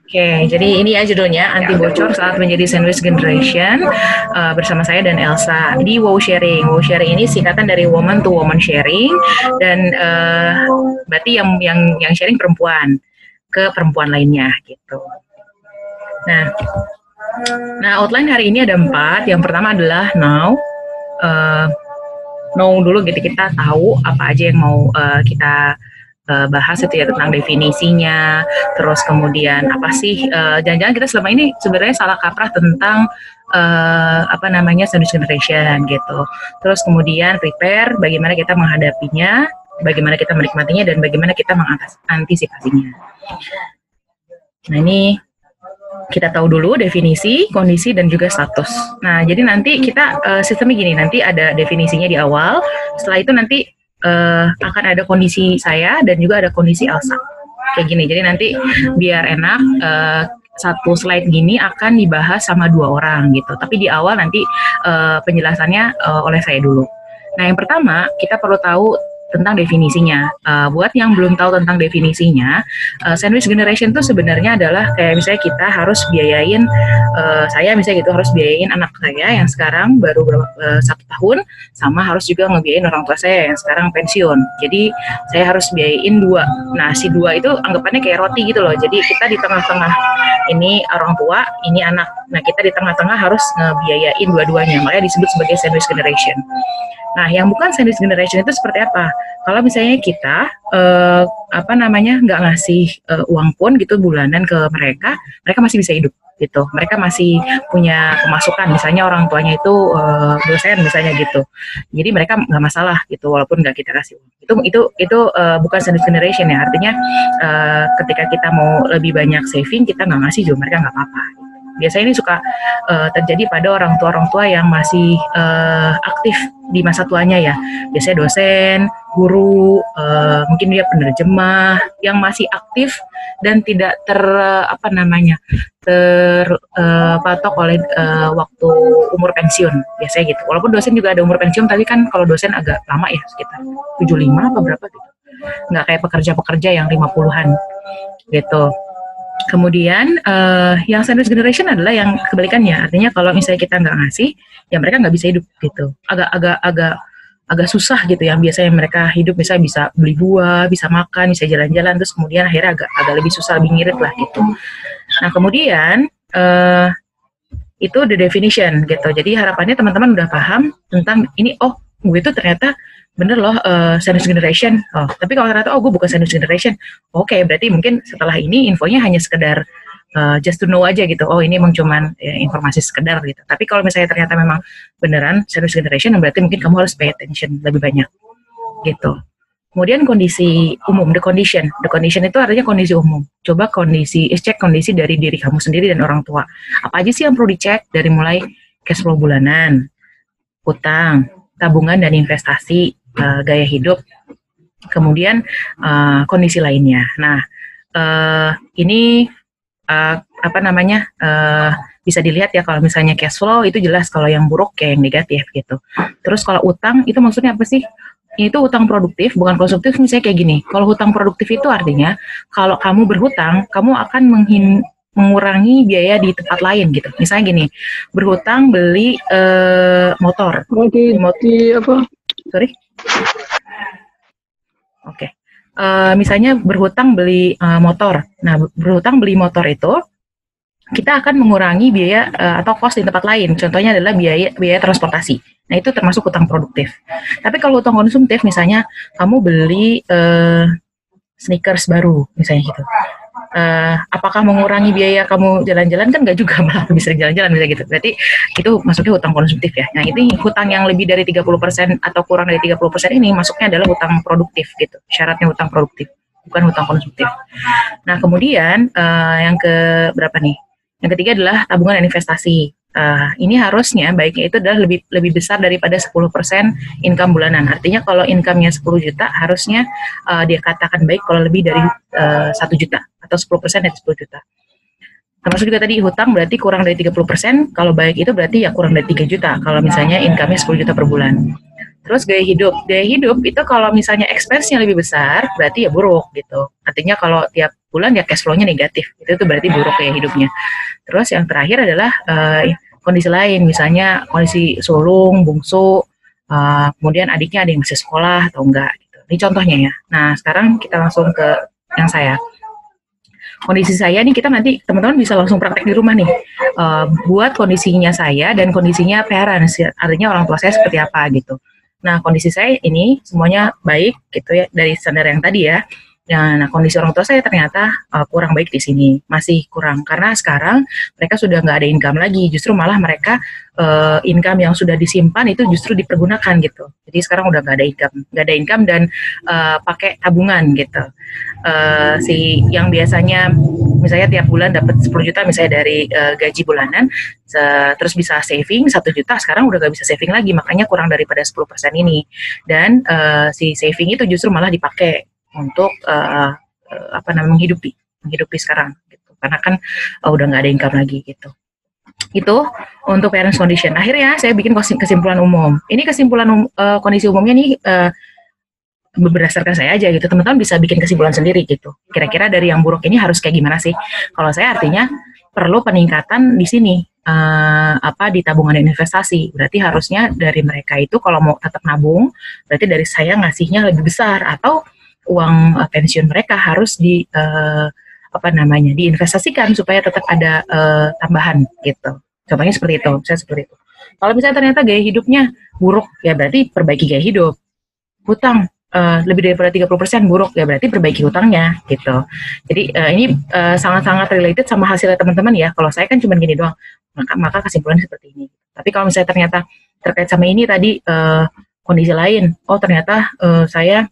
Oke, jadi ini ya judulnya anti bocor saat menjadi sandwich generation bersama saya dan Elsa di Wow Sharing. Wow Sharing ini singkatan dari woman to woman sharing dan berarti yang sharing perempuan ke perempuan lainnya gitu. Nah, outline hari ini ada 4. Yang pertama adalah now. Know dulu gitu, kita tahu apa aja yang mau kita bahas itu ya, tentang definisinya, terus kemudian apa sih jangan-jangan kita selama ini sebenarnya salah kaprah tentang apa namanya sandwich generation gitu. Terus kemudian prepare bagaimana kita menghadapinya, bagaimana kita menikmatinya, dan bagaimana kita mengantisipasinya. Nah ini kita tahu dulu definisi, kondisi, dan juga status. Nah, jadi nanti kita sistemnya gini, nanti ada definisinya di awal, setelah itu nanti akan ada kondisi saya dan juga ada kondisi Elsa. Kayak gini, jadi nanti biar enak, satu slide gini akan dibahas sama 2 orang gitu, tapi di awal nanti penjelasannya oleh saya dulu. Nah, yang pertama kita perlu tahu tentang definisinya. Buat yang belum tahu tentang definisinya, sandwich generation itu sebenarnya adalah kayak misalnya kita harus biayain, saya misalnya gitu harus biayain anak saya yang sekarang baru 1 tahun, sama harus juga ngebiayain orang tua saya yang sekarang pensiun. Jadi saya harus biayain 2. Nah si 2 itu anggapannya kayak roti gitu loh. Jadi kita di tengah-tengah, ini orang tua, ini anak. Nah kita di tengah-tengah harus ngebiayain dua-duanya. Makanya disebut sebagai sandwich generation. Nah, yang bukan sandwich generation itu seperti apa? Kalau misalnya kita nggak ngasih uang pun gitu bulanan ke mereka, mereka masih bisa hidup gitu. Mereka masih punya pemasukan. Misalnya orang tuanya itu dosen misalnya gitu. Jadi mereka nggak masalah gitu, walaupun nggak kita kasih uang. Itu bukan sandwich generation ya. Artinya ketika kita mau lebih banyak saving, kita nggak ngasih juga mereka nggak apa-apa. Biasanya ini suka terjadi pada orang tua yang masih aktif di masa tuanya ya. Biasanya dosen, guru, mungkin dia penerjemah yang masih aktif dan tidak terpatok oleh waktu umur pensiun biasanya gitu. Walaupun dosen juga ada umur pensiun, tapi kan kalau dosen agak lama ya, sekitar 75 apa berapa gitu. Nggak kayak pekerja-pekerja yang 50-an gitu. Kemudian yang sandwich generation adalah yang kebalikannya. Artinya kalau misalnya kita nggak ngasih, ya mereka nggak bisa hidup gitu. Agak susah gitu ya. Biasanya mereka hidup misalnya bisa beli buah, bisa makan, bisa jalan-jalan, terus kemudian akhirnya agak lebih susah, lebih ngirit lah gitu. Nah kemudian itu the definition gitu. Jadi harapannya teman-teman udah paham tentang ini. Oh, gue itu ternyata bener loh sandwich generation. Oh, tapi kalau ternyata gue bukan sandwich generation, oke, berarti mungkin setelah ini infonya hanya sekedar just to know aja gitu. Oh, ini emang cuman informasi sekedar gitu. Tapi kalau misalnya ternyata memang beneran sandwich generation, berarti mungkin kamu harus pay attention lebih banyak gitu. Kemudian kondisi umum, the condition. The condition itu artinya kondisi umum. Coba cek kondisi dari diri kamu sendiri dan orang tua. Apa aja sih yang perlu dicek? Dari mulai cash flow bulanan, utang, tabungan dan investasi, gaya hidup, kemudian kondisi lainnya. Nah, ini bisa dilihat ya, kalau misalnya cash flow itu jelas kalau yang buruk kayak yang negatif gitu. Terus kalau utang itu maksudnya apa sih? Itu utang produktif, bukan konsumtif. Misalnya kayak gini, kalau hutang produktif itu artinya kalau kamu berhutang, kamu akan mengurangi biaya di tempat lain gitu. Misalnya gini, berhutang beli motor. Sorry. Oke. Misalnya berhutang beli motor. Nah, berhutang beli motor itu kita akan mengurangi biaya atau cost di tempat lain. Contohnya adalah biaya transportasi. Nah, itu termasuk hutang produktif. Tapi kalau hutang konsumtif, misalnya kamu beli sneakers baru, misalnya gitu. Apakah mengurangi biaya kamu jalan-jalan? Kan nggak juga, malah bisa jalan-jalan bisa gitu. Berarti itu masuknya hutang konsumtif ya. Nah, ini hutang yang lebih dari 30% atau kurang dari 30% ini masuknya adalah hutang produktif gitu. Syaratnya hutang produktif, bukan hutang konsumtif. Nah, kemudian yang ke berapa nih? Yang ketiga adalah tabungan dan investasi. Ini harusnya baiknya itu adalah lebih besar daripada 10% income bulanan. Artinya kalau income-nya 10 juta, harusnya dia katakan baik kalau lebih dari 1 juta atau 10% dari 10 juta. Termasuk juga tadi hutang berarti kurang dari 30%, kalau baik itu berarti ya kurang dari 3 juta kalau misalnya income-nya 10 juta per bulan. Terus gaya hidup itu kalau misalnya expense-nya lebih besar, berarti ya buruk gitu. Artinya kalau tiap bulan ya cash flow-nya negatif, itu tuh berarti buruk gaya hidupnya. Terus yang terakhir adalah kondisi lain, misalnya kondisi sulung, bungsu, kemudian adiknya ada yang masih sekolah atau enggak. Gitu. Ini contohnya ya. Nah sekarang kita langsung ke yang saya. Kondisi saya nih, kita nanti teman-teman bisa langsung praktek di rumah nih, buat kondisinya saya dan kondisinya parents, artinya orang tua saya seperti apa gitu. Nah kondisi saya ini semuanya baik gitu ya dari standar yang tadi ya. Nah kondisi orang tua saya ternyata kurang baik di sini, masih kurang karena sekarang mereka sudah nggak ada income lagi, justru malah mereka income yang sudah disimpan itu justru dipergunakan gitu. Jadi sekarang udah nggak ada income dan pakai tabungan gitu. Si yang biasanya misalnya tiap bulan dapat 10 juta misalnya dari gaji bulanan, terus bisa saving 1 juta, sekarang udah gak bisa saving lagi, makanya kurang daripada 10% ini. Dan si saving itu justru malah dipakai untuk menghidupi sekarang gitu. Karena kan udah nggak ada income lagi gitu. Itu untuk parents condition. Akhirnya saya bikin kesimpulan umum. Ini kesimpulan kondisi umumnya nih berdasarkan saya aja gitu. Teman-teman bisa bikin kesimpulan sendiri gitu. Kira-kira dari yang buruk ini harus kayak gimana sih? Kalau saya artinya perlu peningkatan di sini di tabungan dan investasi. Berarti harusnya dari mereka itu kalau mau tetap nabung, berarti dari saya ngasihnya lebih besar, atau uang pensiun mereka harus diinvestasikan supaya tetap ada tambahan gitu. Contohnya seperti itu, saya seperti itu. Kalau misalnya ternyata gaya hidupnya buruk, ya berarti perbaiki gaya hidup. Hutang lebih daripada 30% buruk, ya berarti perbaiki hutangnya gitu. Jadi ini sangat-sangat related sama hasilnya teman-teman ya. Kalau saya kan cuma gini doang, maka kesimpulannya seperti ini. Tapi kalau misalnya ternyata terkait sama ini tadi kondisi lain, ternyata saya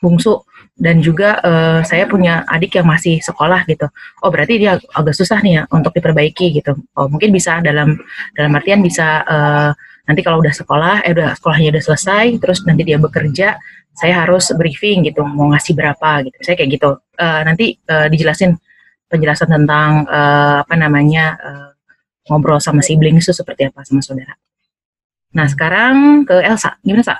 bungsu dan juga saya punya adik yang masih sekolah gitu. Berarti dia agak susah nih ya untuk diperbaiki gitu. Mungkin bisa dalam artian bisa nanti kalau udah sekolahnya udah selesai, terus nanti dia bekerja, saya harus briefing gitu, mau ngasih berapa gitu. Saya kayak gitu. Nanti dijelasin penjelasan tentang ngobrol sama sibling itu seperti apa sama saudara. Nah sekarang ke Elsa, gimana Sa?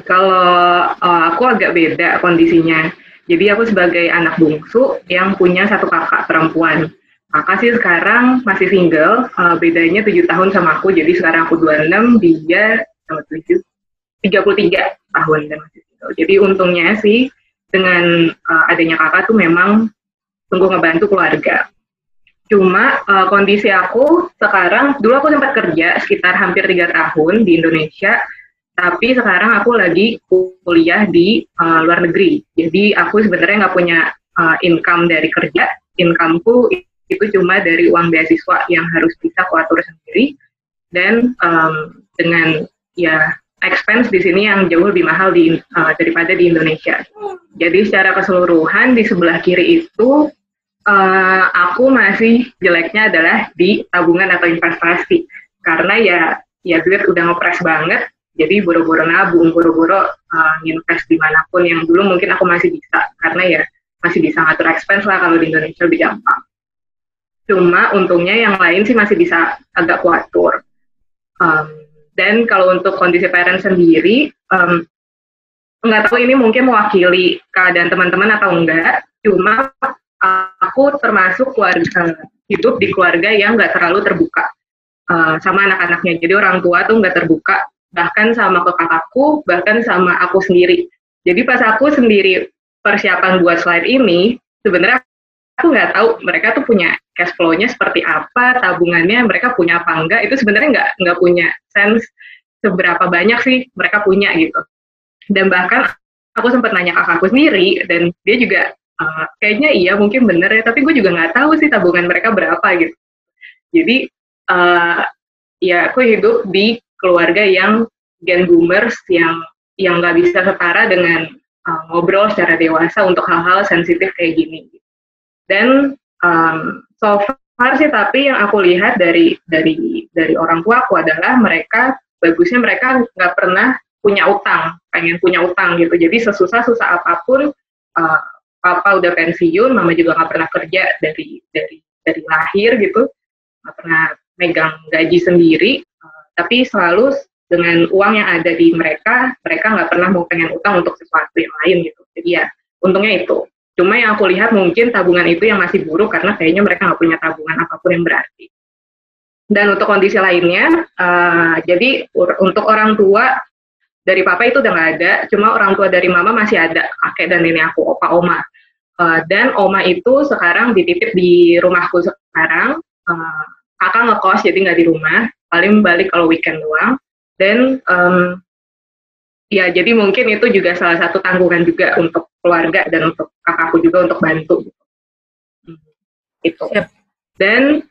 Kalau aku agak beda kondisinya. Jadi aku sebagai anak bungsu yang punya satu kakak perempuan. Kakak sih sekarang masih single, bedanya 7 tahun sama aku. Jadi sekarang aku 26, dia 33 tahun dan masih single. Jadi untungnya sih dengan adanya kakak tuh memang sungguh ngebantu keluarga. Cuma kondisi aku sekarang, dulu aku sempat kerja sekitar hampir 3 tahun di Indonesia. Tapi sekarang aku lagi kuliah di luar negeri. Jadi aku sebenarnya nggak punya income dari kerja. Incomeku itu cuma dari uang beasiswa yang harus bisa aku atur sendiri. Dan dengan expense di sini yang jauh lebih mahal daripada di Indonesia. Jadi secara keseluruhan di sebelah kiri itu aku masih jeleknya adalah di tabungan atau investasi. Karena ya duit udah ngepres banget. Jadi boro-boro nabung, boro-boro invest dimanapun yang dulu mungkin aku masih bisa. Karena ya masih bisa ngatur expense lah kalau di Indonesia lebih gampang. Cuma untungnya yang lain sih masih bisa agak kuatur. Dan kalau untuk kondisi parent sendiri, nggak tahu ini mungkin mewakili keadaan teman-teman atau enggak. Cuma aku termasuk hidup di keluarga yang nggak terlalu terbuka sama anak-anaknya. Jadi orang tua tuh nggak terbuka, bahkan sama ke kakakku, bahkan sama aku sendiri. Jadi pas aku sendiri persiapan buat slide ini, sebenarnya aku nggak tahu mereka tuh punya cash flow-nya seperti apa, tabungannya mereka punya apa enggak, itu sebenarnya nggak punya sense seberapa banyak sih mereka punya gitu. Dan bahkan aku sempat nanya kakakku sendiri, dan dia juga kayaknya iya mungkin bener ya, tapi gue juga nggak tahu sih tabungan mereka berapa gitu. Jadi aku hidup di keluarga yang gen boomers yang nggak bisa setara dengan ngobrol secara dewasa untuk hal-hal sensitif kayak gini. Dan so far sih, tapi yang aku lihat dari orang tua aku adalah bagusnya mereka nggak pernah punya utang, pengen punya utang gitu. Jadi sesusah-susah apapun, papa udah pensiun, mama juga nggak pernah kerja dari lahir gitu, nggak pernah megang gaji sendiri. Tapi selalu dengan uang yang ada di mereka nggak pernah mau pengen utang untuk sesuatu yang lain gitu. Jadi ya untungnya itu. Cuma yang aku lihat mungkin tabungan itu yang masih buruk karena kayaknya mereka nggak punya tabungan apapun yang berarti. Dan untuk kondisi lainnya, jadi untuk orang tua dari papa itu udah nggak ada, cuma orang tua dari mama masih ada, kakek dan nenek aku, opa, oma. Dan oma itu sekarang dititip di rumahku sekarang, kakak ngekos jadi nggak di rumah, paling balik kalau weekend doang. Dan ya jadi mungkin itu juga salah satu tanggungan juga untuk keluarga dan untuk kakakku juga untuk bantu gitu. Itu. Dan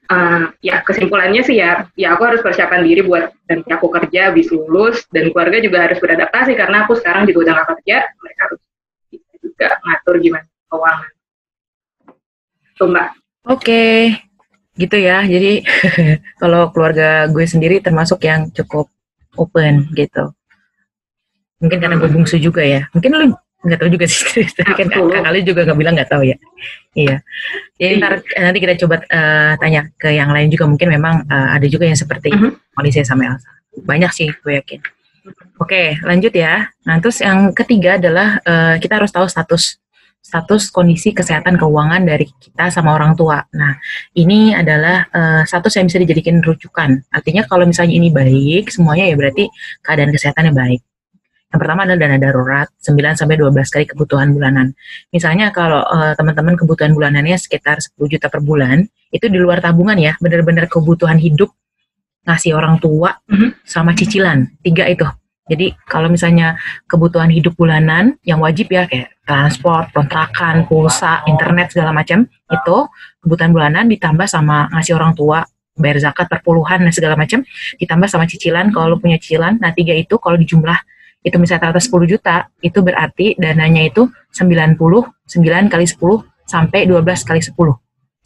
ya kesimpulannya sih ya aku harus persiapan diri buat nanti aku kerja habis lulus, dan keluarga juga harus beradaptasi karena aku sekarang juga udah nggak kerja, mereka harus bisa juga ngatur gimana keuangan. Tuh Mbak. Oke, gitu ya. Jadi kalau keluarga gue sendiri termasuk yang cukup open gitu. Mungkin karena gue bungsu juga ya. Mungkin lu nggak tahu juga sih. Kan kakak lu juga nggak bilang nggak tahu ya. Iya. Jadi nanti kita coba tanya ke yang lain juga. Mungkin memang ada juga yang seperti Malaysia sama Elsa. Banyak sih gue yakin. Oke, lanjut ya. Nah, terus yang ketiga adalah kita harus tahu status kondisi kesehatan keuangan dari kita sama orang tua. Nah, ini adalah status yang bisa dijadikan rujukan. Artinya kalau misalnya ini baik, semuanya ya berarti keadaan kesehatannya baik. Yang pertama adalah dana darurat, 9-12 kali kebutuhan bulanan. Misalnya kalau teman-teman kebutuhan bulanannya sekitar 10 juta per bulan, itu di luar tabungan ya, benar-benar kebutuhan hidup, ngasih orang tua, sama cicilan, 3 itu. Jadi kalau misalnya kebutuhan hidup bulanan yang wajib ya kayak transport, kontrakan, pulsa, internet segala macam, itu kebutuhan bulanan ditambah sama ngasih orang tua, bayar zakat per puluhan dan segala macam, ditambah sama cicilan kalau punya cicilan. Nah 3 itu kalau dijumlah itu misalnya rata 10 juta, itu berarti dananya itu 99 kali 10 sampai 12 kali 10.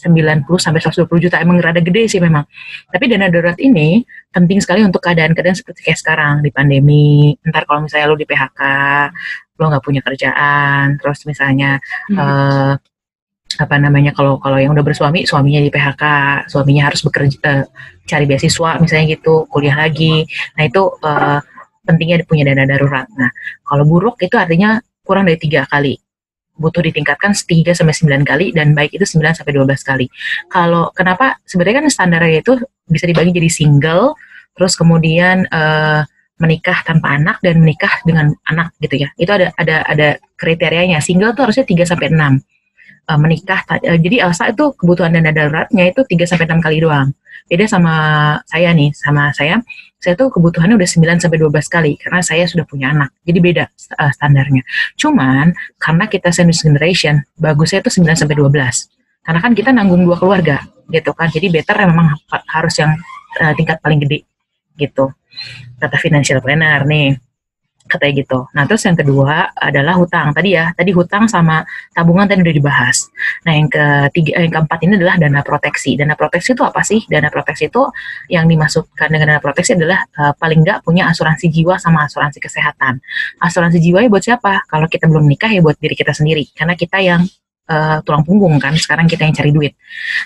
90 sampai 120 juta, emang rada gede sih memang. Tapi dana darurat ini penting sekali untuk keadaan-keadaan seperti kayak sekarang di pandemi. Ntar kalau misalnya lo di PHK, lo nggak punya kerjaan, terus misalnya kalau yang udah bersuami, suaminya di PHK, suaminya harus bekerja, cari beasiswa misalnya gitu, kuliah lagi. Nah itu pentingnya punya dana darurat. Nah kalau buruk itu artinya kurang dari 3 kali. Butuh ditingkatkan 3-9 kali, dan baik itu 9-12 kali. Kalau kenapa sebenarnya kan standarnya itu bisa dibagi jadi single, terus kemudian menikah tanpa anak dan menikah dengan anak gitu ya. Itu ada kriterianya. Single tuh harusnya 3-6. Menikah jadi Elsa itu kebutuhan dana daruratnya itu 3-6 kali doang. Beda sama saya nih, saya tuh kebutuhannya udah 9-12 kali karena saya sudah punya anak. Jadi beda standarnya. Cuman karena kita sandwich generation, bagusnya itu 9-12. Karena kan kita nanggung 2 keluarga gitu kan. Jadi better memang harus yang tingkat paling gede gitu. Kata financial planner nih. Katanya gitu. Nah, terus yang kedua adalah hutang. Tadi hutang sama tabungan tadi udah dibahas. Nah, yang keempat ini adalah dana proteksi. Dana proteksi itu apa sih? Dana proteksi itu yang dimaksudkan dengan dana proteksi adalah paling nggak punya asuransi jiwa sama asuransi kesehatan. Asuransi jiwa buat siapa? Kalau kita belum nikah ya buat diri kita sendiri. Karena kita yang tulang punggung kan, sekarang kita yang cari duit.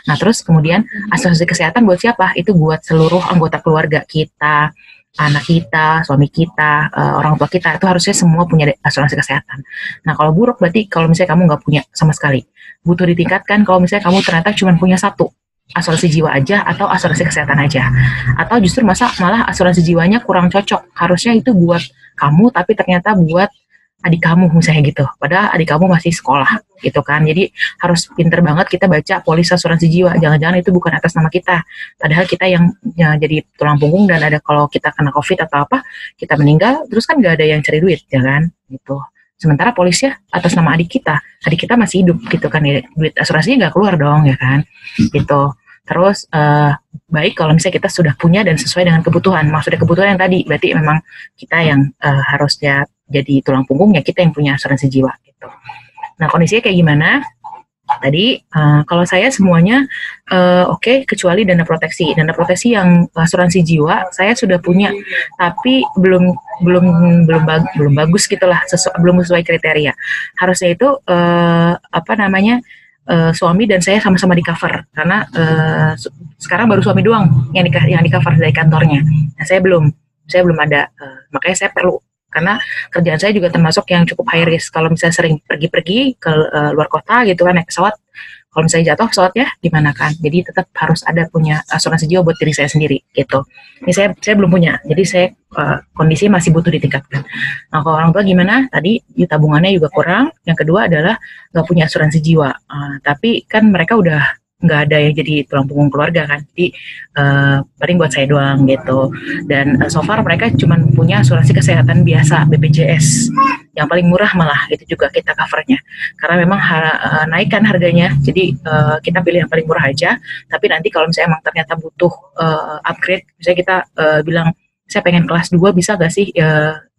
Nah, terus kemudian asuransi kesehatan buat siapa? Itu buat seluruh anggota keluarga kita, anak kita, suami kita, orang tua kita, itu harusnya semua punya asuransi kesehatan. Nah, kalau buruk berarti kalau misalnya kamu nggak punya sama sekali. Butuh ditingkatkan kalau misalnya kamu ternyata cuma punya 1, asuransi jiwa aja atau asuransi kesehatan aja. Atau justru malah asuransi jiwanya kurang cocok. Harusnya itu buat kamu, tapi ternyata buat adik kamu misalnya gitu. Padahal adik kamu masih sekolah gitu kan. Jadi harus pinter banget kita baca polis asuransi jiwa. Jangan-jangan itu bukan atas nama kita. Padahal kita yang jadi tulang punggung, dan ada kalau kita kena COVID atau apa, kita meninggal, terus kan gak ada yang cari duit, ya kan? Gitu. Sementara polisnya atas nama adik kita masih hidup gitu kan, ya, duit asuransinya gak keluar dong, ya kan? Gitu. Terus baik kalau misalnya kita sudah punya dan sesuai dengan kebutuhan. Maksudnya kebutuhan yang tadi, berarti memang kita yang harusnya jadi tulang punggungnya, kita yang punya asuransi jiwa gitu. Nah, kondisinya kayak gimana? Tadi kalau saya semuanya oke, kecuali dana proteksi. Dana proteksi yang asuransi jiwa saya sudah punya, tapi belum bagus gitulah, belum sesuai kriteria. Harusnya itu suami dan saya sama-sama di cover, karena sekarang baru suami doang yang di cover dari kantornya. Nah, saya belum. Saya belum ada, makanya saya perlu, karena kerjaan saya juga termasuk yang cukup high risk. Kalau misalnya sering pergi-pergi ke luar kota gitu kan, naik pesawat, kalau misalnya jatuh pesawatnya gimana kan, jadi tetap harus ada punya asuransi jiwa buat diri saya sendiri gitu. Ini saya belum punya, jadi saya kondisi masih butuh ditingkatkan. Nah, kalau orang tua gimana? Tadi tabungannya juga kurang. Yang kedua adalah nggak punya asuransi jiwa. Tapi kan mereka udah nggak ada yang jadi tulang punggung keluarga kan, jadi paling buat saya doang gitu. Dan so far mereka cuma punya asuransi kesehatan biasa BPJS yang paling murah, malah itu juga kita covernya karena memang naikkan harganya, jadi kita pilih yang paling murah aja. Tapi nanti kalau misalnya emang ternyata butuh upgrade, misalnya kita bilang saya pengen kelas 2 bisa gak sih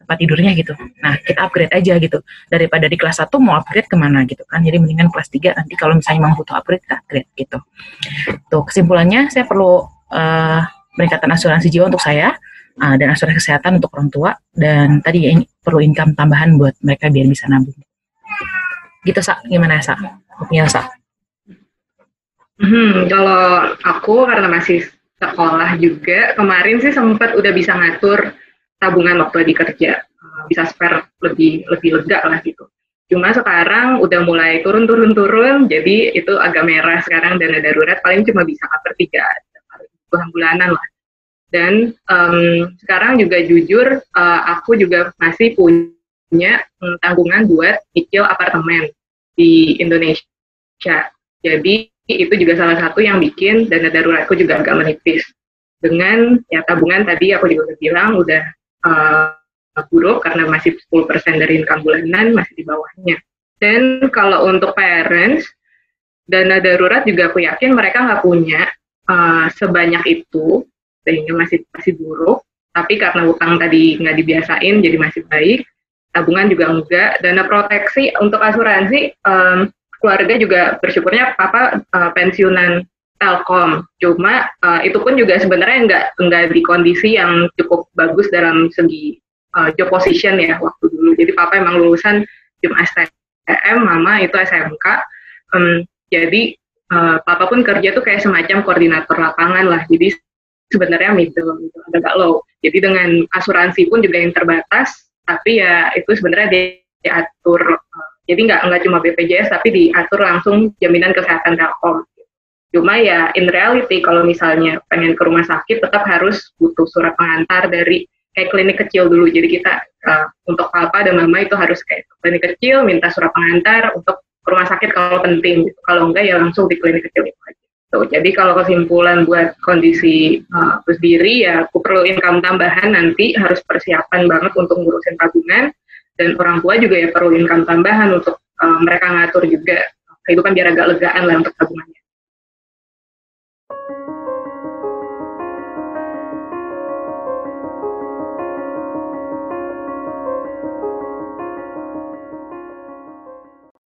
tempat tidurnya gitu, nah kita upgrade aja gitu, daripada di kelas 1 mau upgrade kemana gitu kan. Jadi mendingan kelas 3 nanti kalau misalnya memang butuh upgrade, kita upgrade gitu. Tuh kesimpulannya, saya perlu peningkatan asuransi jiwa untuk saya, dan asuransi kesehatan untuk orang tua, dan tadi perlu income tambahan buat mereka biar bisa nabung gitu. Sa, gimana Sa? Opini Sa? Kalau aku karena masih sekolah juga, kemarin sih sempat udah bisa ngatur tabungan waktu lagi kerja, bisa spare lebih lega lah gitu. Cuma sekarang udah mulai turun, jadi itu agak merah sekarang. Dana darurat paling cuma bisa cover 3 bulanan lah. Dan sekarang juga jujur, aku juga masih punya tanggungan buat nyicil apartemen di Indonesia. Jadi itu juga salah satu yang bikin dana daruratku juga agak menipis. Dengan ya tabungan tadi aku juga udah bilang udah buruk karena masih 10% dari income bulanan, masih di bawahnya. Dan kalau untuk parents, dana darurat juga aku yakin mereka nggak punya sebanyak itu, sehingga masih buruk. Tapi karena utang tadi nggak dibiasain, jadi masih baik. Tabungan juga enggak. Dana proteksi untuk asuransi, keluarga juga bersyukurnya papa pensiunan Telkom. Cuma itu pun juga sebenarnya enggak di kondisi yang cukup bagus dalam segi job position ya waktu dulu. Jadi papa emang lulusan tim STM, mama itu SMK. Jadi papa pun kerja tuh kayak semacam koordinator lapangan lah. Jadi sebenarnya middle gitu, agak low. Jadi dengan asuransi pun juga yang terbatas, tapi ya itu sebenarnya diatur. Jadi nggak cuma BPJS, tapi diatur langsung jaminan kesehatan Telkom. Cuma ya in reality kalau misalnya pengen ke rumah sakit tetap harus butuh surat pengantar dari kayak klinik kecil dulu. Jadi kita untuk papa dan mama itu harus kayak klinik kecil, minta surat pengantar untuk ke rumah sakit kalau penting. Gitu. Kalau enggak ya langsung di klinik kecil itu aja. Jadi kalau kesimpulan buat kondisi sendiri ya aku perlu income tambahan, nanti harus persiapan banget untuk ngurusin tabungan, dan orang tua juga ya perlu income tambahan untuk mereka ngatur juga kehidupan biar agak legaan lah untuk tabungannya.